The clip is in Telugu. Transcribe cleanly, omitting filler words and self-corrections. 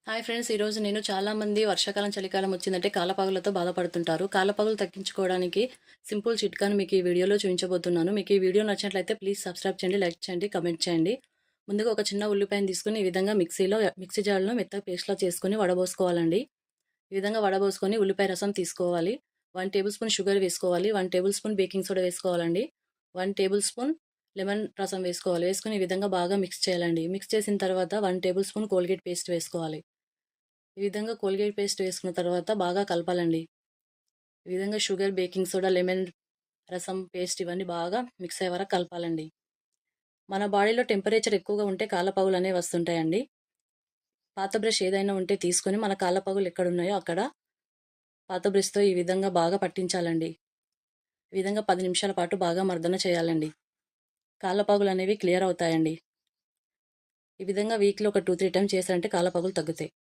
హాయ్ ఫ్రెండ్స్, ఈరోజు నేను చాలామంది వర్షాకాలం, చలికాలం వచ్చిందంటే కాళ్ళపాగులతో బాధపడుతుంటారు. కాళ్ళపాగులు తగ్గించుకోవడానికి సింపుల్ చిట్కాను మీకు ఈ వీడియోలో చూపించబోతున్నాను. మీకు ఈ వీడియో నచ్చినట్లయితే ప్లీజ్ సబ్స్క్రైబ్ చేయండి, లైక్ చేయండి, కమెంట్ చేయండి. ముందుగా ఒక చిన్న ఉల్లిపాయను తీసుకుని ఈ విధంగా మిక్సీ జార్లో మెత్తగా పేస్ట్లా చేసుకొని వడబోసుకోవాలండి. ఈ విధంగా వడబోసుకొని ఉల్లిపాయ రసం తీసుకోవాలి. 1 టేబుల్ స్పూన్ షుగర్ వేసుకోవాలి. 1 టేబుల్ స్పూన్ బేకింగ్ సోడా వేసుకోవాలండి. 1 టేబుల్ స్పూన్ లెమన్ రసం వేసుకోవాలి. వేసుకొని ఈ విధంగా బాగా మిక్స్ చేయాలండి. మిక్స్ చేసిన తర్వాత 1 టేబుల్ స్పూన్ కోల్గేట్ పేస్ట్ వేసుకోవాలి. ఈ విధంగా కోల్గేట్ పేస్ట్ వేసుకున్న తర్వాత బాగా కలపాలండి. ఈ విధంగా షుగర్, బేకింగ్ సోడా, లెమన్ రసం పేస్ట్ ఇవన్నీ బాగా మిక్స్ అయ్యే వరకు కలపాలండి. మన బాడీలో టెంపరేచర్ ఎక్కువగా ఉంటే కాళ్ళపాగులు అనేవి వస్తుంటాయండి. పాత బ్రష్ ఏదైనా ఉంటే తీసుకొని మన కాళ్ళపాగులు ఎక్కడున్నాయో అక్కడ పాత బ్రష్తో ఈ విధంగా బాగా పట్టించాలండి. ఈ విధంగా 10 నిమిషాల పాటు బాగా మర్దన చేయాలండి. కాళ్ళపాగులు అనేవి క్లియర్ అవుతాయండి. ఈ విధంగా వీక్లో ఒక 2-3 టైమ్స్ చేశారంటే కాళ్ళపాగులు తగ్గుతాయి.